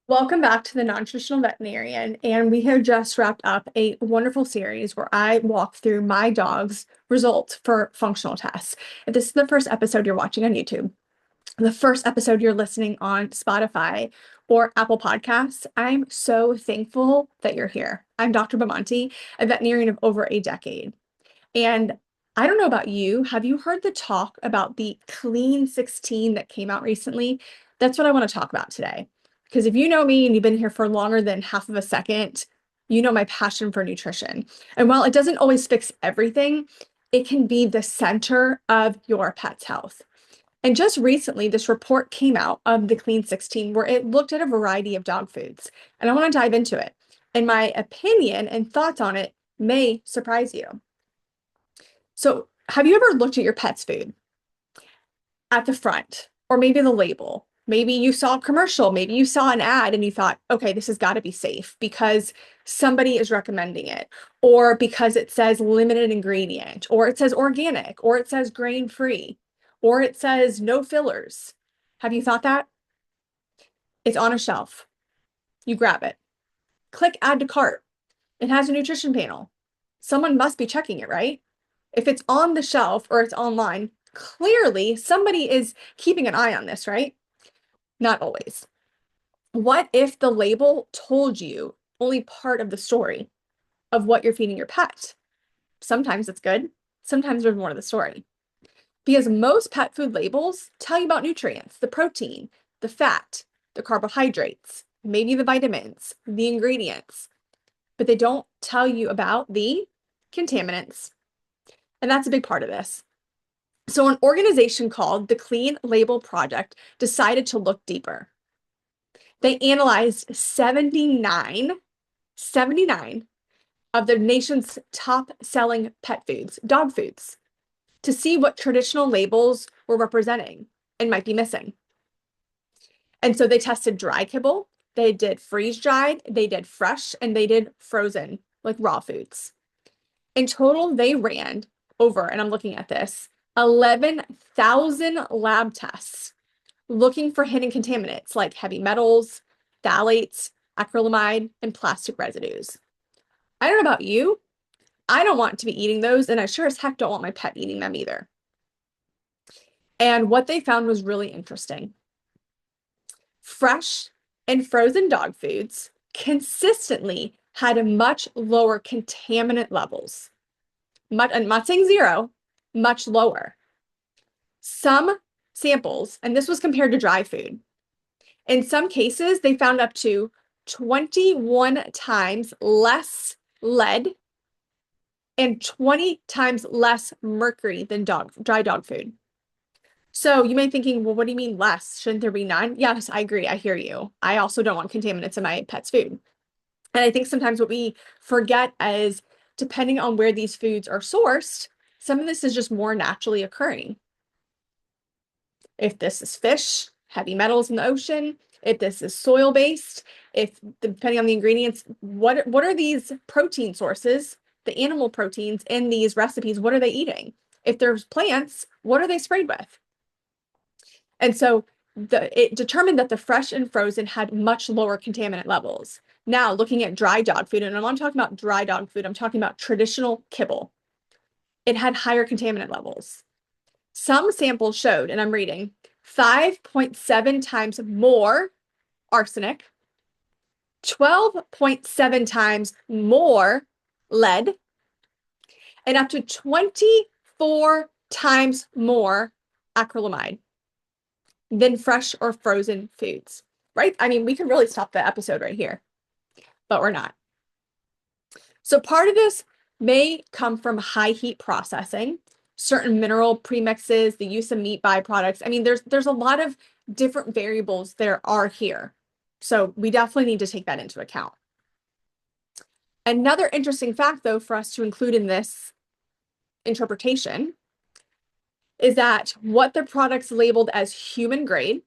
Welcome back to the Non-Traditional Veterinarian, and we have just wrapped up a wonderful series where I walk through my dog's results for functional tests. If this is the first episode you're watching on YouTube, the first episode you're listening on Spotify or Apple Podcasts, I'm so thankful that you're here. I'm Dr. Bamonte, a veterinarian of over a decade. And I don't know about you, have you heard the talk about the Clean 16 that came out recently? That's what I want to talk about today. Because if you know me and you've been here for longer than half of a second, you know my passion for nutrition. And while it doesn't always fix everything, it can be the center of your pet's health. And just recently, this report came out of the Clean 16 where it looked at a variety of dog foods. And I want to dive into it. And my opinion and thoughts on it may surprise you. So, have you ever looked at your pet's food at the front or maybe the label? Maybe you saw a commercial, maybe you saw an ad and you thought, okay, this has got to be safe because somebody is recommending it, or because it says limited ingredient, or it says organic, or it says grain free, or it says no fillers. Have you thought that? It's on a shelf. You grab it, click add to cart. It has a nutrition panel. Someone must be checking it, right? If it's on the shelf or it's online, clearly somebody is keeping an eye on this, right? Not always. What if the label told you only part of the story of what you're feeding your pet? Sometimes it's good. Sometimes there's more to the story. Because most pet food labels tell you about nutrients, the protein, the fat, the carbohydrates, maybe the vitamins, the ingredients, but they don't tell you about the contaminants. And that's a big part of this. So an organization called the Clean Label Project decided to look deeper. They analyzed 79 of the nation's top selling pet foods, dog foods, to see what traditional labels were representing and might be missing. And so they tested dry kibble, they did freeze dried, they did fresh, and they did frozen, like raw foods. In total, they ran over, and I'm looking at this, 11,000 lab tests looking for hidden contaminants like heavy metals, phthalates, acrylamide, and plastic residues. I don't know about you. I don't want to be eating those, and I sure as heck don't want my pet eating them either. And what they found was really interesting. Fresh and frozen dog foods consistently had much lower contaminant levels. I'm not saying zero, much lower. Some samples, and this was compared to dry food, in some cases, they found up to 21 times less lead and 20 times less mercury than dry dog food. So you may be thinking, well, what do you mean less? Shouldn't there be none? Yes, I agree. I hear you. I also don't want contaminants in my pet's food. And I think sometimes what we forget is depending on where these foods are sourced, some of this is just more naturally occurring. If this is fish, heavy metals in the ocean, if this is soil-based, if depending on the ingredients, what are these protein sources, the animal proteins in these recipes, what are they eating? If there's plants, what are they sprayed with? And so it determined that the fresh and frozen had much lower contaminant levels. Now, looking at dry dog food, and I'm not talking about dry dog food, I'm talking about traditional kibble. It had higher contaminant levels. Some samples showed, and I'm reading, 5.7 times more arsenic, 12.7 times more lead, and up to 24 times more acrylamide than fresh or frozen foods, right? I mean, we could really stop the episode right here, but we're not. So part of this may come from high heat processing, certain mineral premixes, the use of meat byproducts. I mean, there's a lot of different variables there are here. So we definitely need to take that into account. Another interesting fact, though, for us to include in this interpretation is that what the products labeled as human grade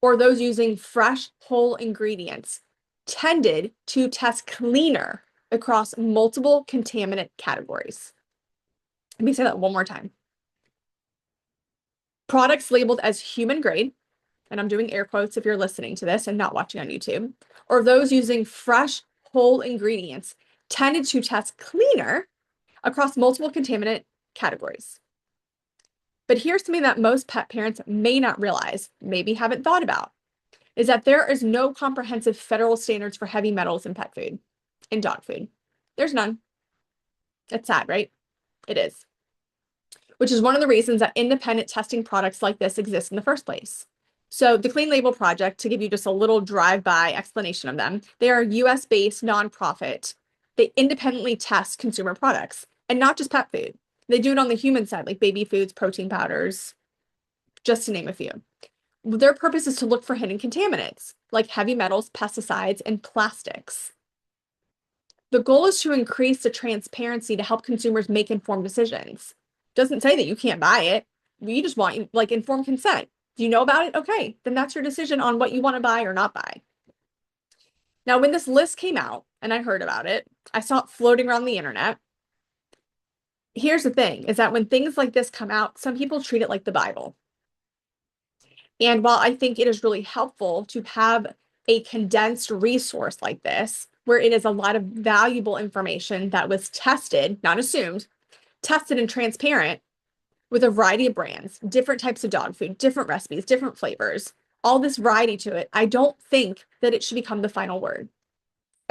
or those using fresh whole ingredients tended to test cleaner across multiple contaminant categories. Let me say that one more time. Products labeled as human grade and I'm doing air quotes if you're listening to this and not watching on YouTube, or those using fresh, whole ingredients tended to test cleaner across multiple contaminant categories. But here's something that most pet parents may not realize, maybe haven't thought about, is that there is no comprehensive federal standards for heavy metals in pet food, in dog food. There's none. It's sad, right? It is. Which is one of the reasons that independent testing products like this exist in the first place. So the Clean Label Project, to give you just a little drive-by explanation of them, they are a US-based nonprofit. They independently test consumer products, and not just pet food. They do it on the human side, like baby foods, protein powders, just to name a few. Their purpose is to look for hidden contaminants, like heavy metals, pesticides, and plastics. The goal is to increase the transparency to help consumers make informed decisions. Doesn't say that you can't buy it. We just want like informed consent. Do you know about it? Okay, then that's your decision on what you want to buy or not buy. Now, when this list came out and I heard about it, I saw it floating around the internet. Here's the thing, is that when things like this come out, some people treat it like the Bible. And while I think it is really helpful to have a condensed resource like this, where it is a lot of valuable information that was tested, not assumed, tested and transparent with a variety of brands, different types of dog food, different recipes, different flavors, all this variety to it, I don't think that it should become the final word.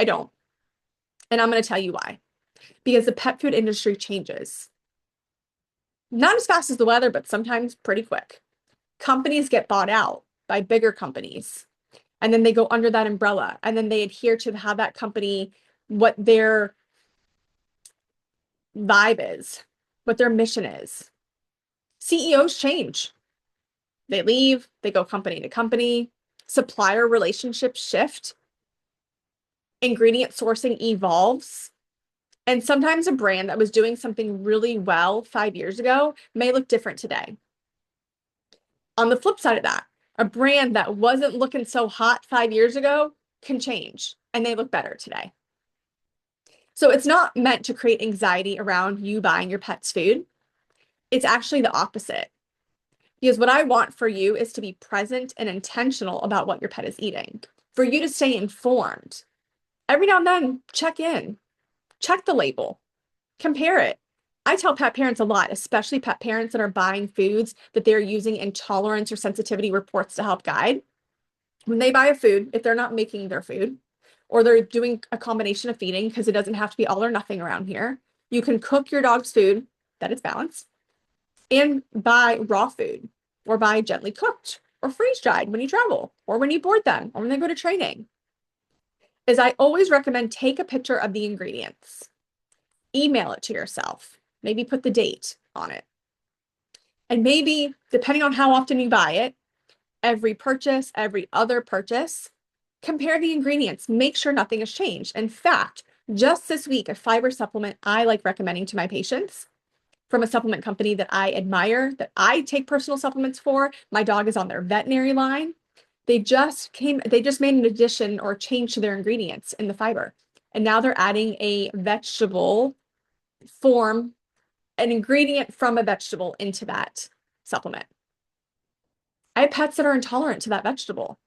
I don't. And I'm going to tell you why. Because the pet food industry changes. Not as fast as the weather, but sometimes pretty quick. Companies get bought out by bigger companies, and then they go under that umbrella, and then they adhere to how that company, what their vibe is, what their mission is. CEOs change. They leave, they go company to company, supplier relationships shift, ingredient sourcing evolves, and sometimes a brand that was doing something really well 5 years ago may look different today. On the flip side of that, a brand that wasn't looking so hot 5 years ago can change, and they look better today. So it's not meant to create anxiety around you buying your pet's food. It's actually the opposite. Because what I want for you is to be present and intentional about what your pet is eating, for you to stay informed. Every now and then, check in, check the label, compare it. I tell pet parents a lot, especially pet parents that are buying foods that they're using intolerance or sensitivity reports to help guide. When they buy a food, if they're not making their food, or they're doing a combination of feeding, because it doesn't have to be all or nothing around here, you can cook your dog's food, that is balanced, and buy raw food, or buy gently cooked, or freeze-dried when you travel, or when you board them, or when they go to training. Is I always recommend take a picture of the ingredients, email it to yourself, maybe put the date on it. And maybe, depending on how often you buy it, every purchase, every other purchase, compare the ingredients, make sure nothing has changed. In fact, just this week, a fiber supplement I like recommending to my patients from a supplement company that I admire, that I take personal supplements for. My dog is on their veterinary line. They just made an addition or change to their ingredients in the fiber. And now they're adding a vegetable form, an ingredient from a vegetable into that supplement. I have pets that are intolerant to that vegetable.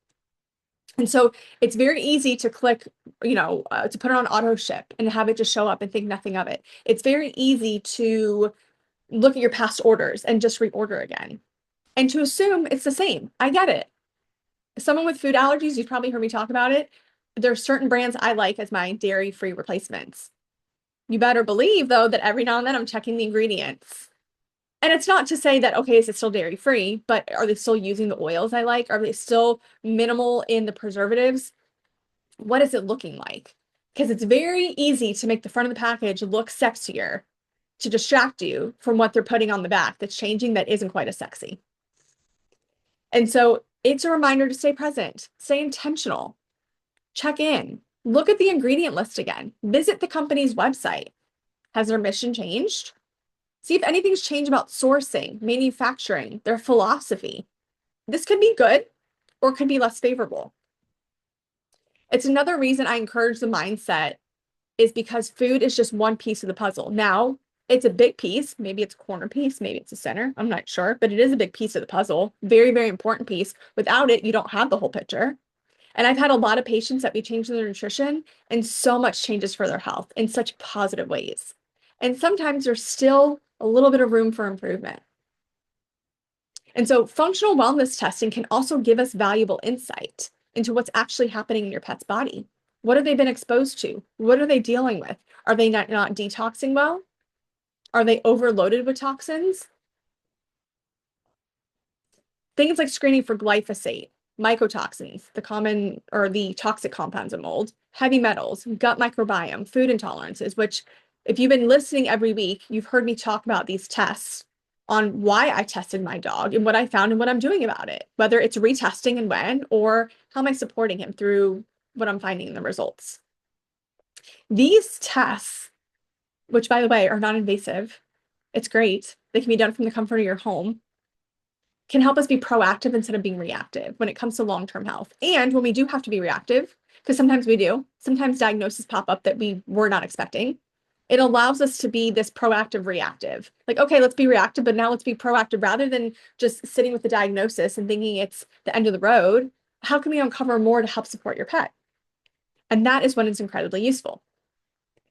And so it's very easy to click, to put it on auto ship and have it just show up and think nothing of it. It's very easy to look at your past orders and just reorder again and to assume it's the same. I get it. Someone with food allergies, you've probably heard me talk about it. There are certain brands I like as my dairy-free replacements. You better believe, though, that every now and then I'm checking the ingredients. And it's not to say that, okay, is it still dairy-free, but are they still using the oils I like? Are they still minimal in the preservatives? What is it looking like? Because it's very easy to make the front of the package look sexier to distract you from what they're putting on the back that's changing that isn't quite as sexy. And so it's a reminder to stay present, stay intentional, check in, look at the ingredient list again, visit the company's website. Has their mission changed? See if anything's changed about sourcing, manufacturing, their philosophy. This could be good or could be less favorable. It's another reason I encourage the mindset is because food is just one piece of the puzzle. Now, It's a big piece. Maybe it's a corner piece, maybe it's a center. I'm not sure, but it is a big piece of the puzzle. Very, very important piece. Without it, you don't have the whole picture. And I've had a lot of patients that we change their nutrition and so much changes for their health in such positive ways. And sometimes there's still a little bit of room for improvement. And so functional wellness testing can also give us valuable insight into what's actually happening in your pet's body. What have they been exposed to? What are they dealing with? Are they not detoxing well? Are they overloaded with toxins? Things like screening for glyphosate, mycotoxins, the common or the toxic compounds of mold, heavy metals, gut microbiome, food intolerances, which if you've been listening every week, you've heard me talk about these tests on why I tested my dog and what I found and what I'm doing about it, whether it's retesting and when, or how am I supporting him through what I'm finding in the results. These tests, which by the way are non-invasive, it's great. They can be done from the comfort of your home, can help us be proactive instead of being reactive when it comes to long-term health. And when we do have to be reactive, because sometimes we do, sometimes diagnoses pop up that we were not expecting, it allows us to be this proactive reactive. Like, okay, let's be reactive, but now let's be proactive rather than just sitting with the diagnosis and thinking it's the end of the road. How can we uncover more to help support your pet? And that is when it's incredibly useful.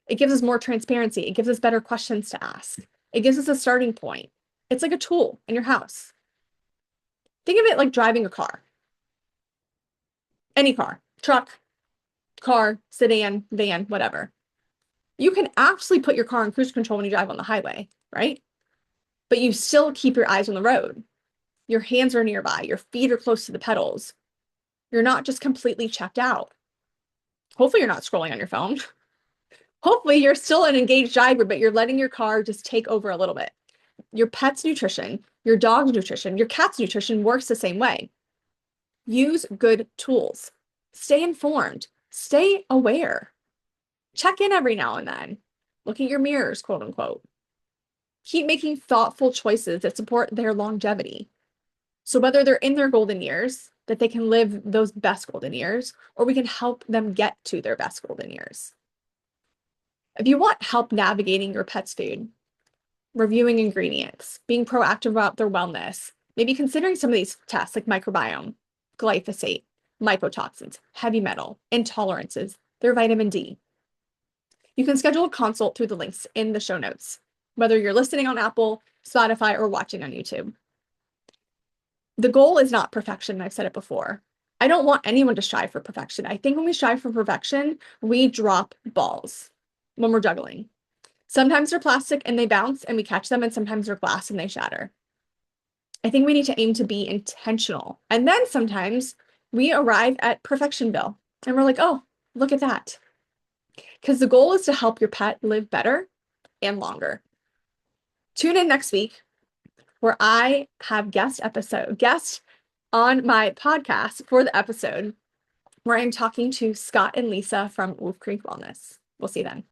It gives us more transparency. It gives us better questions to ask. It gives us a starting point. It's like a tool in your house. Think of it like driving a car. Any car, truck, car, sedan, van, whatever. You can actually put your car in cruise control when you drive on the highway, right? But you still keep your eyes on the road. Your hands are nearby. Your feet are close to the pedals. You're not just completely checked out. Hopefully you're not scrolling on your phone. Hopefully you're still an engaged driver, but you're letting your car just take over a little bit. Your pet's nutrition, your dog's nutrition, your cat's nutrition works the same way. Use good tools. Stay informed. Stay aware. Check in every now and then. Look at your mirrors, quote unquote. Keep making thoughtful choices that support their longevity. So whether they're in their golden years, that they can live those best golden years, or we can help them get to their best golden years. If you want help navigating your pet's food, reviewing ingredients, being proactive about their wellness, maybe considering some of these tests like microbiome, glyphosate, mycotoxins, heavy metal, intolerances, their vitamin D. You can schedule a consult through the links in the show notes, whether you're listening on Apple, Spotify, or watching on YouTube. The goal is not perfection. I've said it before. I don't want anyone to strive for perfection. I think when we strive for perfection, we drop balls when we're juggling. Sometimes they're plastic and they bounce and we catch them, and sometimes they're glass and they shatter. I think we need to aim to be intentional. And then sometimes we arrive at perfectionville and we're like, oh, look at that. Because the goal is to help your pet live better and longer. Tune in next week where I have guest on my podcast for the episode where I'm talking to Scott and Lisa from Wolf Creek Wellness. We'll see you then.